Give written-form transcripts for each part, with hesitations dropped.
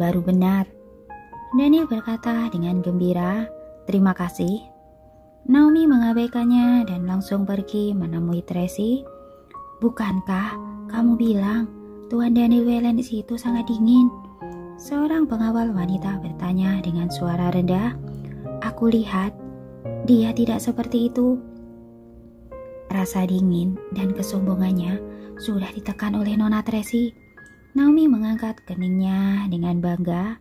baru benar. Daniel berkata dengan gembira, "Terima kasih." Naomi mengabaikannya dan langsung pergi menemui Tracy. "Bukankah kamu bilang Tuan Daniel Wellens itu sangat dingin?" Seorang pengawal wanita bertanya dengan suara rendah. "Aku lihat dia tidak seperti itu." Rasa dingin dan kesombongannya sudah ditekan oleh Nona Tracy. Naomi mengangkat keningnya dengan bangga.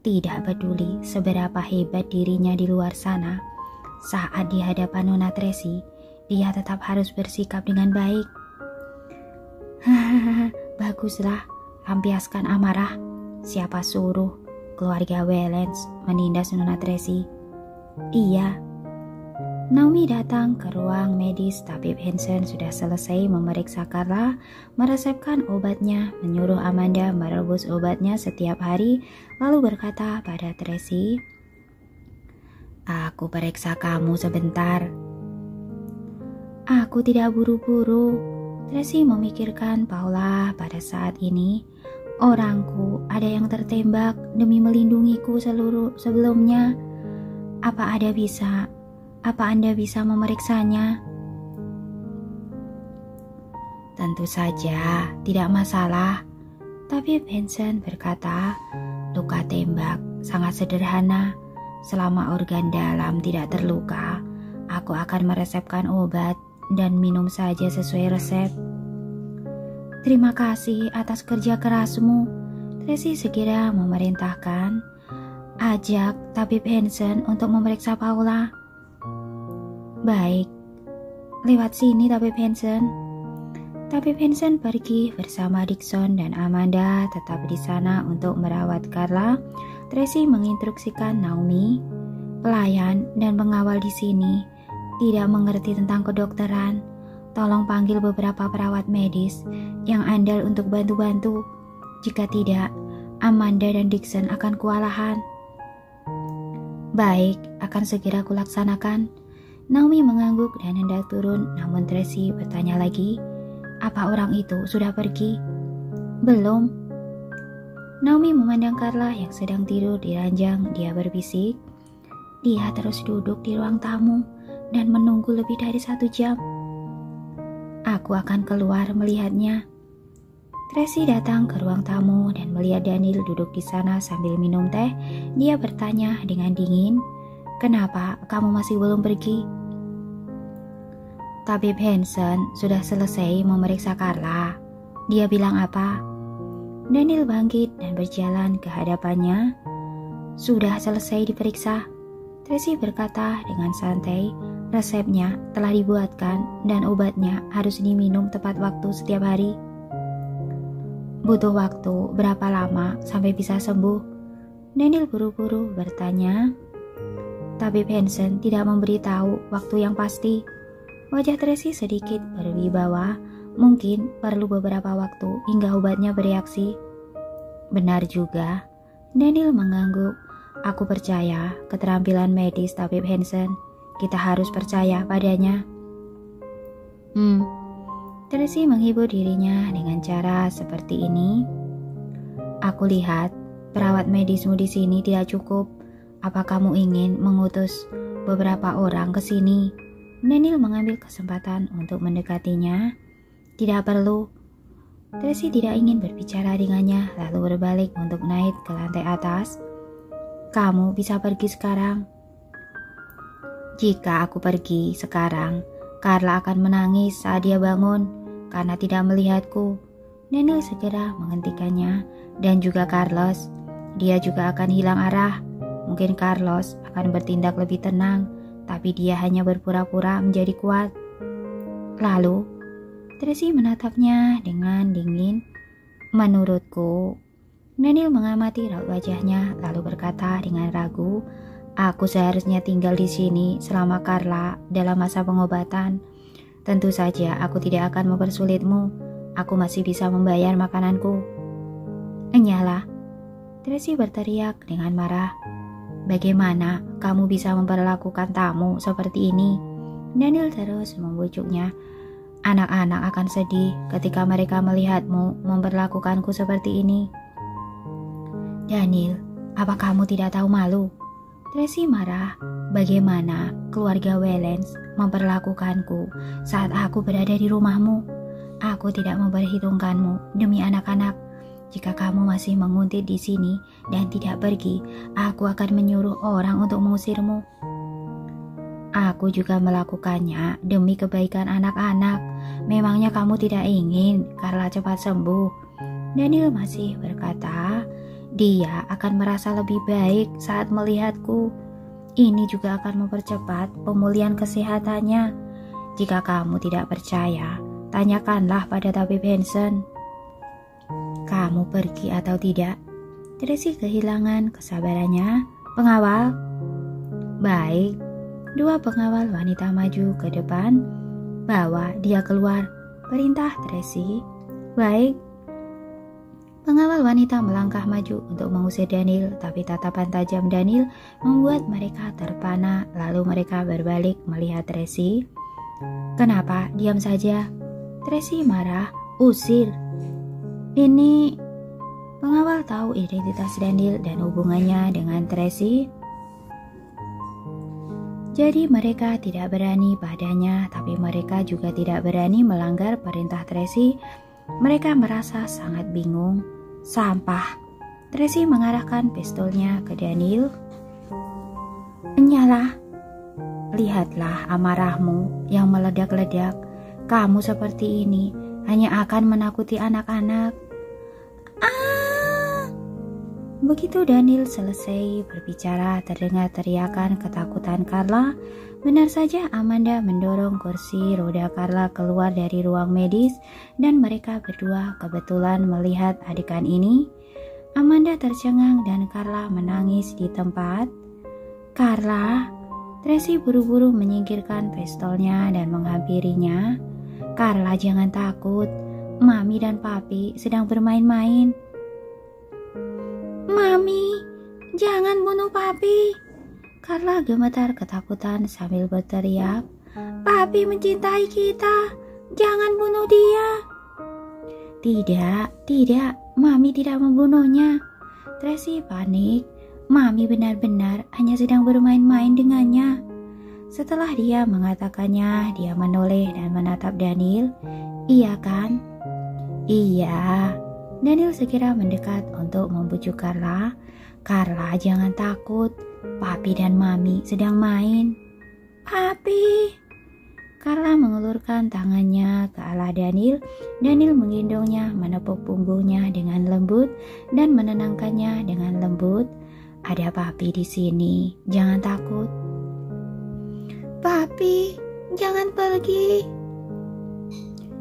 Tidak peduli seberapa hebat dirinya di luar sana, saat di hadapan Nona Tracy, dia tetap harus bersikap dengan baik. "Hahaha, baguslah, lampiaskan amarah. Siapa suruh keluarga Wellens menindas Nona Tracy?" "Iya." Naomi datang ke ruang medis. Tabib Hansen sudah selesai memeriksa Carla, meresepkan obatnya, menyuruh Amanda merebus obatnya setiap hari, lalu berkata pada Tracy, "Aku periksa kamu sebentar." "Aku tidak buru-buru." Tracy memikirkan Paula pada saat ini. "Orangku ada yang tertembak demi melindungiku sebelumnya. Apa Anda bisa memeriksanya?" "Tentu saja, tidak masalah." Tapi Vincent berkata, "Luka tembak sangat sederhana. Selama organ dalam tidak terluka, aku akan meresepkan obat dan minum saja sesuai resep." "Terima kasih atas kerja kerasmu." Tracy segera memerintahkan, "Ajak Tabib Hansen untuk memeriksa Paula." "Baik, lewat sini Tabib Hansen." Tabib Hansen pergi bersama Dixon dan Amanda tetap di sana untuk merawat Carla. Tracy menginstruksikan Naomi, "Pelayan dan pengawal di sini tidak mengerti tentang kedokteran. Tolong panggil beberapa perawat medis yang andal untuk bantu-bantu. Jika tidak, Amanda dan Dixon akan kewalahan." "Baik, akan segera kulaksanakan." Naomi mengangguk dan hendak turun, namun Tracy bertanya lagi, "Apa orang itu sudah pergi?" "Belum." Naomi memandang Carla yang sedang tidur di ranjang. Dia berbisik, "Dia terus duduk di ruang tamu dan menunggu lebih dari 1 jam. Aku akan keluar melihatnya." Tracy datang ke ruang tamu dan melihat Daniel duduk di sana sambil minum teh. Dia bertanya dengan dingin, "Kenapa kamu masih belum pergi?" "Tabib Hansen sudah selesai memeriksa Carla." "Dia bilang apa?" Daniel bangkit dan berjalan ke hadapannya. "Sudah selesai diperiksa." Tracy berkata dengan santai, "Resepnya telah dibuatkan dan obatnya harus diminum tepat waktu setiap hari." "Butuh waktu berapa lama sampai bisa sembuh?" Daniel buru-buru bertanya. "Tabib Hansen tidak memberitahu waktu yang pasti." Wajah Tracy sedikit berwibawa. "Mungkin perlu beberapa waktu hingga obatnya bereaksi." "Benar juga." Daniel mengangguk. "Aku percaya keterampilan medis Tabib Hansen. Kita harus percaya padanya." Tracy menghibur dirinya dengan cara seperti ini. "Aku lihat perawat medismu di sini tidak cukup. Apa kamu ingin mengutus beberapa orang ke sini?" Daniel mengambil kesempatan untuk mendekatinya. "Tidak perlu." Tracy tidak ingin berbicara dengannya, lalu berbalik untuk naik ke lantai atas. "Kamu bisa pergi sekarang." "Jika aku pergi sekarang, Carla akan menangis saat dia bangun karena tidak melihatku." Daniel segera menghentikannya. "Dan juga Carlos, dia juga akan hilang arah. Mungkin Carlos akan bertindak lebih tenang, tapi dia hanya berpura-pura menjadi kuat." Lalu Tracy menatapnya dengan dingin. "Menurutku." Daniel mengamati raut wajahnya lalu berkata dengan ragu, "Aku seharusnya tinggal di sini selama Carla dalam masa pengobatan. Tentu saja aku tidak akan mempersulitmu. Aku masih bisa membayar makananku." "Enyala!" Tracy berteriak dengan marah. "Bagaimana kamu bisa memperlakukan tamu seperti ini?" Daniel terus membujuknya. "Anak-anak akan sedih ketika mereka melihatmu memperlakukanku seperti ini." Daniel, apa kamu tidak tahu malu? Tracy marah. Bagaimana keluarga Wellens memperlakukanku saat aku berada di rumahmu? Aku tidak memperhitungkanmu demi anak-anak. Jika kamu masih menguntit di sini dan tidak pergi, aku akan menyuruh orang untuk mengusirmu. Aku juga melakukannya demi kebaikan anak-anak. Memangnya kamu tidak ingin Carla cepat sembuh? Daniel masih berkata, dia akan merasa lebih baik saat melihatku. Ini juga akan mempercepat pemulihan kesehatannya. Jika kamu tidak percaya, tanyakanlah pada tabib Hansen. Kamu pergi atau tidak? Tracy kehilangan kesabarannya. Pengawal? Baik. Dua pengawal wanita maju ke depan. Bawa dia keluar, perintah Tracy. Baik. Pengawal wanita melangkah maju untuk mengusir Daniel, tapi tatapan tajam Daniel membuat mereka terpana. Lalu mereka berbalik melihat Tracy. Kenapa diam saja? Tracy marah. Usir. Ini pengawal tahu identitas Daniel dan hubungannya dengan Tracy. Jadi mereka tidak berani padanya, tapi mereka juga tidak berani melanggar perintah Tracy. Mereka merasa sangat bingung. Sampah. Tracy mengarahkan pistolnya ke Daniel. Nyala. Lihatlah amarahmu yang meledak-ledak. Kamu seperti ini hanya akan menakuti anak-anak. Begitu Daniel selesai berbicara, terdengar teriakan ketakutan Carla. Benar saja Amanda mendorong kursi roda Carla keluar dari ruang medis dan mereka berdua kebetulan melihat adegan ini. Amanda tercengang dan Carla menangis di tempat. Carla, Tracy buru-buru menyingkirkan pistolnya dan menghampirinya. Carla, jangan takut. Mami dan Papi sedang bermain-main. Mami, jangan bunuh Papi. Carla gemetar ketakutan sambil berteriak. Papi mencintai kita. Jangan bunuh dia. Tidak, Mami tidak membunuhnya. Tracy panik. Mami benar-benar hanya sedang bermain-main dengannya. Setelah dia mengatakannya, dia menoleh dan menatap Daniel. Iya kan? Iya. Daniel segera mendekat untuk membujuk Carla. Carla, jangan takut. Papi dan Mami sedang main. Papi. Carla mengulurkan tangannya ke arah Daniel. Daniel menggendongnya, menepuk punggungnya dengan lembut dan menenangkannya dengan lembut. Ada Papi di sini, jangan takut. Papi, jangan pergi.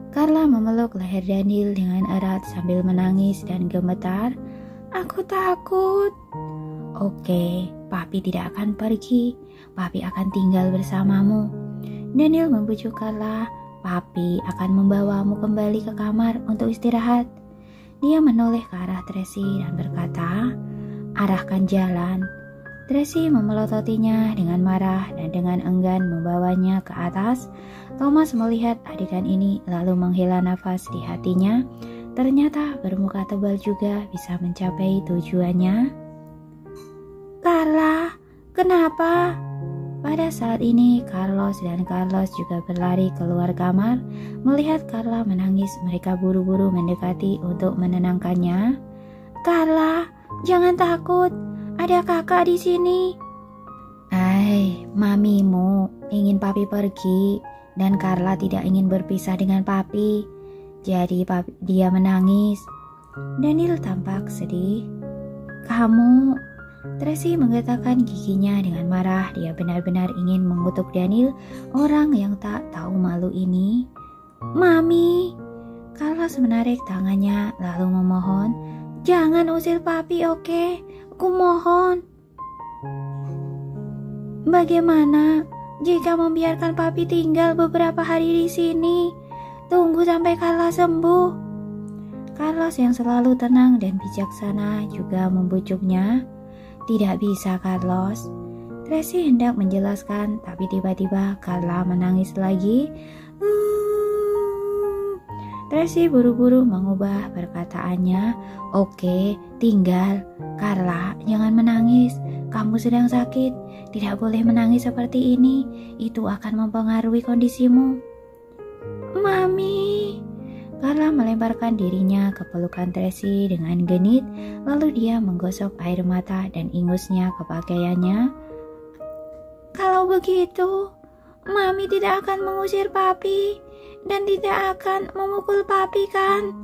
Carla memeluk leher Daniel dengan erat sambil menangis dan gemetar. Aku takut. Oke, Papi tidak akan pergi. Papi akan tinggal bersamamu. Daniel membujuk Carla. Papi akan membawamu kembali ke kamar untuk istirahat. Dia menoleh ke arah Tracy dan berkata, arahkan jalan. Tracy memelototinya dengan marah dan dengan enggan membawanya ke atas. Thomas melihat adegan ini lalu menghela nafas di hatinya. Ternyata bermuka tebal juga bisa mencapai tujuannya. Carla, kenapa? Pada saat ini Carlos juga berlari keluar kamar. Melihat Carla menangis, mereka buru-buru mendekati untuk menenangkannya. Carla, jangan takut. Ada kakak di sini. Mamimu ingin Papi pergi dan Carla tidak ingin berpisah dengan Papi. Jadi dia menangis. Daniel tampak sedih. Kamu... Tracy menggetakkan giginya dengan marah. Dia benar-benar ingin mengutuk Daniel, orang yang tak tahu malu ini. Mami. Carlos menarik tangannya lalu memohon. Jangan usir Papi, oke? Aku mohon. Bagaimana jika membiarkan Papi tinggal beberapa hari di sini? Tunggu sampai Carla sembuh. Carlos yang selalu tenang dan bijaksana juga membujuknya. Tidak bisa, Carlos. Tracy hendak menjelaskan, tapi tiba-tiba Carla menangis lagi. Tracy buru-buru mengubah perkataannya. Oke, tinggal. Carla, jangan menangis. Kamu sedang sakit. Tidak boleh menangis seperti ini. Itu akan mempengaruhi kondisimu. Mami. Carla melemparkan dirinya ke pelukan Tracy dengan genit. Lalu dia menggosok air mata dan ingusnya ke pakaiannya. Kalau begitu, Mami tidak akan mengusir Papi dan tidak akan memukul Papi, kan?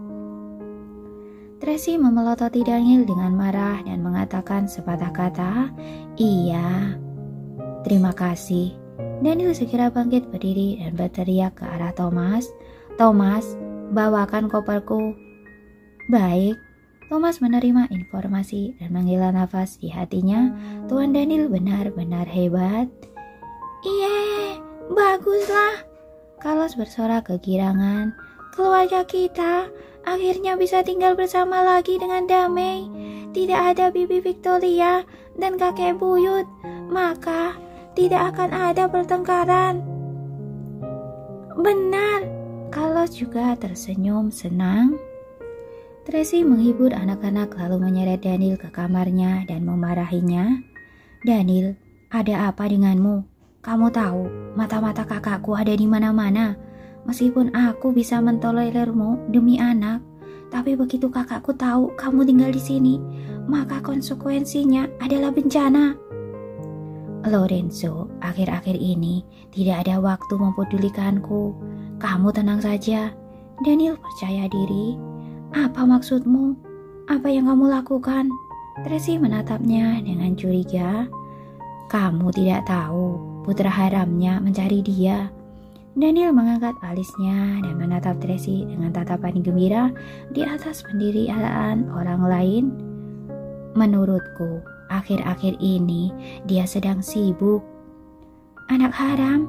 Tracy memelototi Daniel dengan marah dan mengatakan sepatah kata, "Iya, terima kasih." Daniel segera bangkit berdiri dan berteriak ke arah Thomas, "Thomas, bawakan koperku." Baik. Thomas menerima informasi dan menghela nafas di hatinya. Tuan Daniel benar-benar hebat. "Iya, baguslah." Carlos bersorak kegirangan. "Keluarga kita akhirnya bisa tinggal bersama lagi dengan damai. Tidak ada Bibi Victoria dan kakek buyut, maka tidak akan ada pertengkaran." "Benar." Carlos juga tersenyum senang. Tracy menghibur anak-anak lalu menyeret Daniel ke kamarnya dan memarahinya. "Daniel, ada apa denganmu? Kamu tahu, mata-mata kakakku ada di mana-mana. Meskipun aku bisa mentolerirmu demi anak, tapi begitu kakakku tahu kamu tinggal di sini, maka konsekuensinya adalah bencana." "Lorenzo, akhir-akhir ini tidak ada waktu mempedulikanku. Kamu tenang saja." Daniel percaya diri. "Apa maksudmu? Apa yang kamu lakukan?" Tracy menatapnya dengan curiga. "Kamu tidak tahu, putra haramnya mencari dia." Daniel mengangkat alisnya dan menatap Tracy dengan tatapan gembira di atas pendirian orang lain. "Menurutku, akhir-akhir ini dia sedang sibuk." "Anak haram?"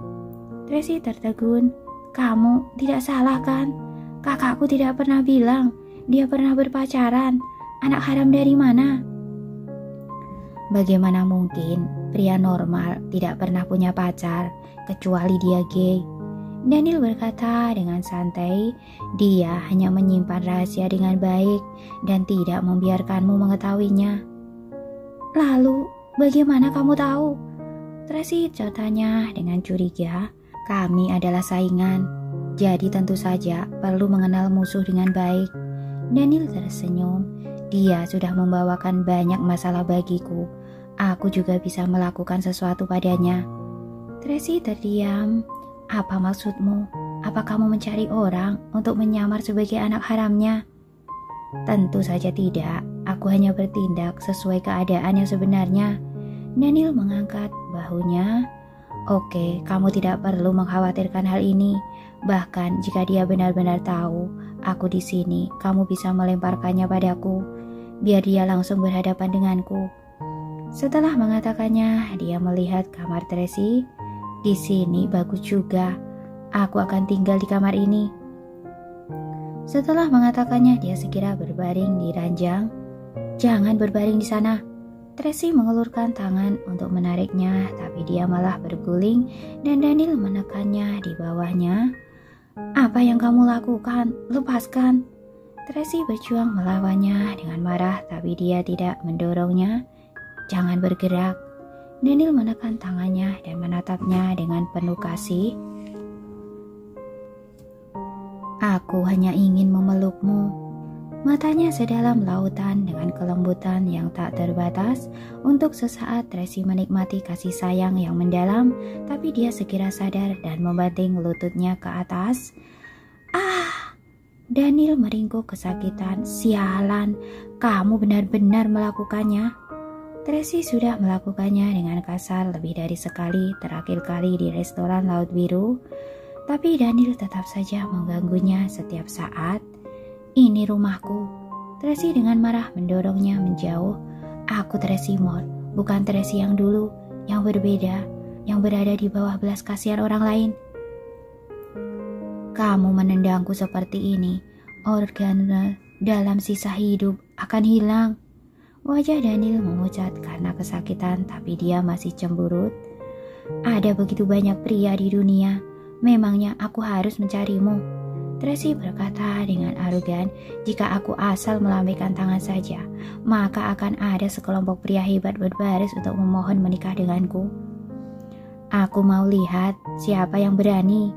Tracy tertegun. "Kamu tidak salah, kan? Kakakku tidak pernah bilang dia pernah berpacaran. Anak haram dari mana?" "Bagaimana mungkin pria normal tidak pernah punya pacar kecuali dia gay?" Daniel berkata dengan santai. "Dia hanya menyimpan rahasia dengan baik dan tidak membiarkanmu mengetahuinya." "Lalu bagaimana kamu tahu?" Tracy bertanya dengan curiga. "Kami adalah saingan, jadi tentu saja perlu mengenal musuh dengan baik." Daniel tersenyum. "Dia sudah membawakan banyak masalah bagiku. Aku juga bisa melakukan sesuatu padanya." Tracy terdiam. "Apa maksudmu? Apa kamu mencari orang untuk menyamar sebagai anak haramnya?" "Tentu saja tidak. Aku hanya bertindak sesuai keadaan yang sebenarnya." Daniel mengangkat bahunya. "Oke, kamu tidak perlu mengkhawatirkan hal ini. Bahkan jika dia benar-benar tahu aku di sini, kamu bisa melemparkannya padaku, biar dia langsung berhadapan denganku." Setelah mengatakannya, dia melihat kamar Tracy. "Di sini bagus juga. Aku akan tinggal di kamar ini." Setelah mengatakannya, dia segera berbaring di ranjang. "Jangan berbaring di sana." Tracy mengulurkan tangan untuk menariknya, tapi dia malah berguling dan Daniel menekannya di bawahnya. "Apa yang kamu lakukan? Lepaskan." Tracy berjuang melawannya dengan marah, tapi dia tidak mendorongnya. "Jangan bergerak." Daniel menekan tangannya dan menatapnya dengan penuh kasih. "Aku hanya ingin memelukmu." Matanya sedalam lautan dengan kelembutan yang tak terbatas. Untuk sesaat Tracy menikmati kasih sayang yang mendalam, tapi dia segera sadar dan membanting lututnya ke atas. "Ah!" Daniel meringkuk kesakitan. "Sialan, kamu benar-benar melakukannya." Tracy sudah melakukannya dengan kasar lebih dari sekali, terakhir kali di restoran Laut Biru. Tapi Daniel tetap saja mengganggunya setiap saat. "Ini rumahku." Tracy dengan marah mendorongnya menjauh. "Aku Tracy Moore, bukan Tracy yang dulu, yang berbeda, yang berada di bawah belas kasihan orang lain." "Kamu menendangku seperti ini, organ dalam sisa hidup akan hilang." Wajah Daniel memucat karena kesakitan, tapi dia masih cemburut. "Ada begitu banyak pria di dunia, memangnya aku harus mencarimu?" Tracy berkata dengan arogan, jika aku asal melambaikan tangan saja, maka akan ada sekelompok pria hebat berbaris untuk memohon menikah denganku. Aku mau lihat siapa yang berani.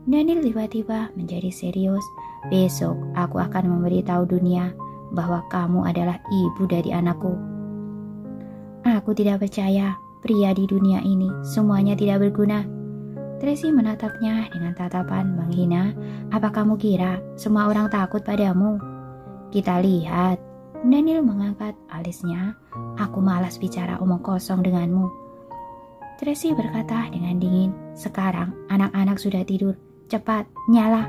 Daniel tiba-tiba menjadi serius. Besok aku akan memberitahu dunia bahwa kamu adalah ibu dari anakku. Aku tidak percaya, pria di dunia ini semuanya tidak berguna. Tracy menatapnya dengan tatapan menghina. Apa kamu kira semua orang takut padamu? Kita lihat. Daniel mengangkat alisnya. Aku malas bicara omong kosong denganmu. Tracy berkata dengan dingin. Sekarang anak-anak sudah tidur. Cepat, nyala.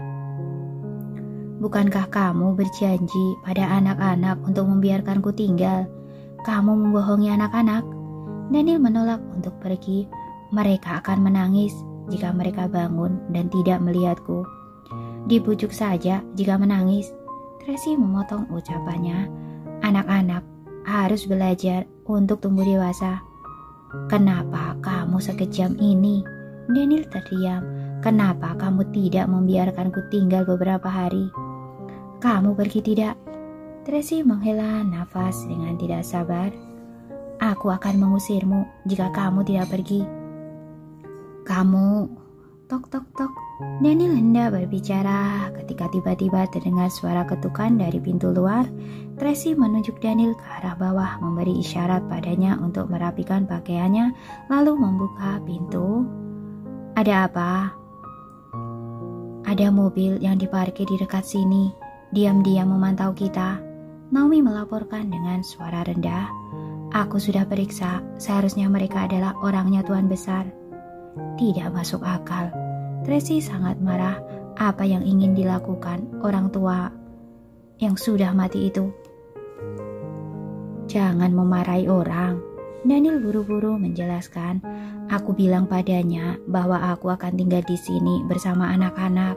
Bukankah kamu berjanji pada anak-anak untuk membiarkanku tinggal? Kamu membohongi anak-anak. Daniel menolak untuk pergi. Mereka akan menangis jika mereka bangun dan tidak melihatku. Dibujuk saja jika menangis. Tracy memotong ucapannya. Anak-anak harus belajar untuk tumbuh dewasa. Kenapa kamu sekejam ini? Daniel terdiam. Kenapa kamu tidak membiarkanku tinggal beberapa hari? Kamu pergi tidak? Tracy menghela nafas dengan tidak sabar. Aku akan mengusirmu jika kamu tidak pergi. Kamu, tok tok tok. Daniel hendak berbicara ketika tiba-tiba terdengar suara ketukan dari pintu luar. Tracy menunjuk Daniel ke arah bawah, memberi isyarat padanya untuk merapikan pakaiannya, lalu membuka pintu. Ada apa? Ada mobil yang diparkir di dekat sini, diam-diam memantau kita. Naomi melaporkan dengan suara rendah. Aku sudah periksa, seharusnya mereka adalah orangnya Tuan Besar. Tidak masuk akal. Tracy sangat marah. Apa yang ingin dilakukan orang tua yang sudah mati itu? Jangan memarahi orang. Daniel buru-buru menjelaskan. Aku bilang padanya bahwa aku akan tinggal di sini bersama anak-anak,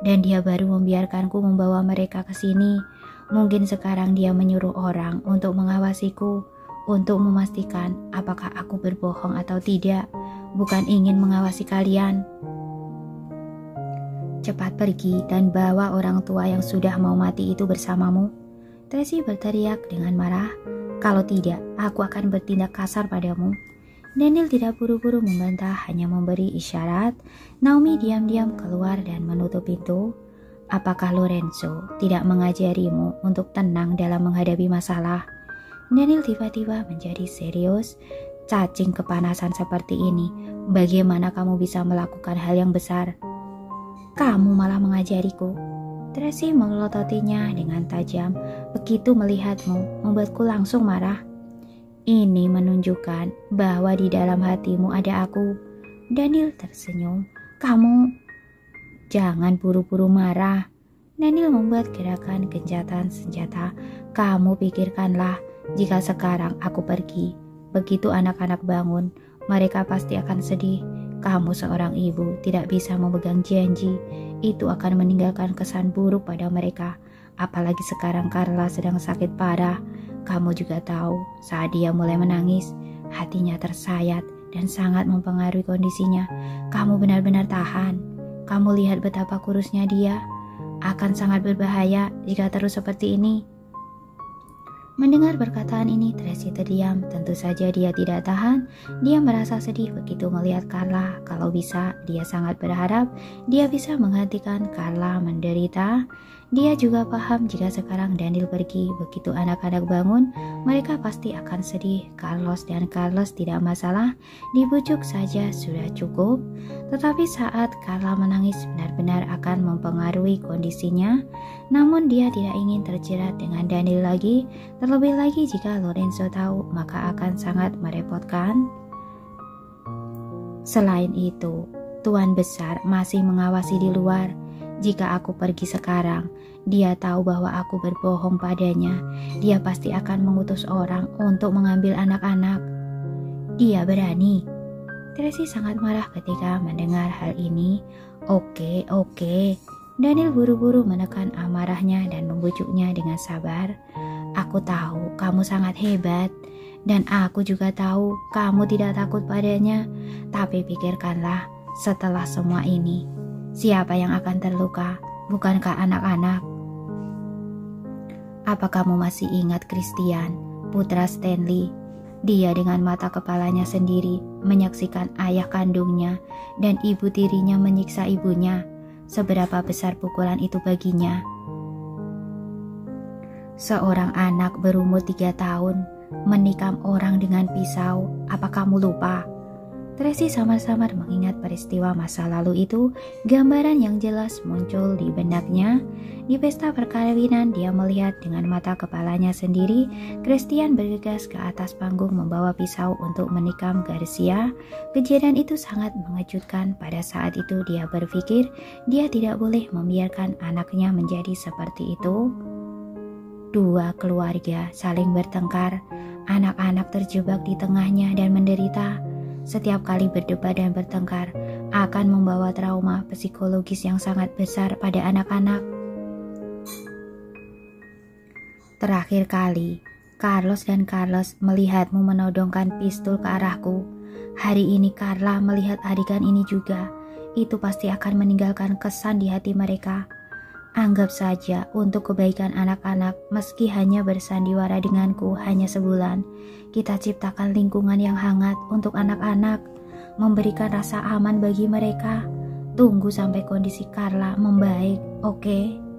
dan dia baru membiarkanku membawa mereka ke sini. Mungkin sekarang dia menyuruh orang untuk mengawasiku, untuk memastikan apakah aku berbohong atau tidak. Bukan ingin mengawasi kalian. Cepat pergi dan bawa orang tua yang sudah mau mati itu bersamamu. Tracy berteriak dengan marah. Kalau tidak, aku akan bertindak kasar padamu. Daniel tidak buru-buru membantah, hanya memberi isyarat. Naomi diam-diam keluar dan menutup pintu. Apakah Lorenzo tidak mengajarimu untuk tenang dalam menghadapi masalah? Daniel tiba-tiba menjadi serius. Cacing kepanasan seperti ini, bagaimana kamu bisa melakukan hal yang besar? Kamu malah mengajariku. Tracy melototinya dengan tajam. Begitu melihatmu, membuatku langsung marah. Ini menunjukkan bahwa di dalam hatimu ada aku. Daniel tersenyum. Kamu jangan buru-buru marah. Daniel membuat gerakan gencatan senjata. Kamu pikirkanlah, jika sekarang aku pergi, begitu anak-anak bangun, mereka pasti akan sedih. Kamu seorang ibu tidak bisa memegang janji. Itu akan meninggalkan kesan buruk pada mereka. Apalagi sekarang Carla sedang sakit parah. Kamu juga tahu, saat dia mulai menangis, hatinya tersayat dan sangat mempengaruhi kondisinya. Kamu benar-benar tahan. Kamu lihat betapa kurusnya dia. Akan sangat berbahaya jika terus seperti ini. Mendengar perkataan ini, Tracy terdiam. Tentu saja dia tidak tahan. Dia merasa sedih begitu melihat Carla. Kalau bisa, dia sangat berharap dia bisa menghentikan Carla menderita. Dia juga paham jika sekarang Daniel pergi, begitu anak-anak bangun, mereka pasti akan sedih. Carlos tidak masalah, dibujuk saja sudah cukup. Tetapi saat Carla menangis benar-benar akan mempengaruhi kondisinya. Namun dia tidak ingin terjerat dengan Daniel lagi. Terlebih lagi jika Lorenzo tahu, maka akan sangat merepotkan. Selain itu, Tuan Besar masih mengawasi di luar. Jika aku pergi sekarang, dia tahu bahwa aku berbohong padanya. Dia pasti akan mengutus orang untuk mengambil anak-anak. Dia berani. Tracy sangat marah ketika mendengar hal ini. Oke. Daniel buru-buru menekan amarahnya dan membujuknya dengan sabar. Aku tahu kamu sangat hebat, dan aku juga tahu kamu tidak takut padanya. Tapi pikirkanlah, setelah semua ini, siapa yang akan terluka? Bukankah anak-anak? Apa kamu masih ingat Christian, putra Stanley? Dia dengan mata kepalanya sendiri menyaksikan ayah kandungnya dan ibu tirinya menyiksa ibunya. Seberapa besar pukulan itu baginya? Seorang anak berumur 3 tahun menikam orang dengan pisau. Apa kamu lupa? Tracy samar-samar mengingat peristiwa masa lalu itu. Gambaran yang jelas muncul di benaknya. Di pesta perkawinan dia melihat dengan mata kepalanya sendiri Christian bergegas ke atas panggung membawa pisau untuk menikam Garcia. Kejadian itu sangat mengejutkan. Pada saat itu dia berpikir dia tidak boleh membiarkan anaknya menjadi seperti itu. Dua keluarga saling bertengkar. Anak-anak terjebak di tengahnya dan menderita. Setiap kali berdebat dan bertengkar akan membawa trauma psikologis yang sangat besar pada anak-anak. Terakhir kali, Carlos melihatmu menodongkan pistol ke arahku. Hari ini Carla melihat adegan ini juga. Itu pasti akan meninggalkan kesan di hati mereka. Anggap saja untuk kebaikan anak-anak, meski hanya bersandiwara denganku hanya sebulan, kita ciptakan lingkungan yang hangat untuk anak-anak, memberikan rasa aman bagi mereka. Tunggu sampai kondisi Carla membaik, oke?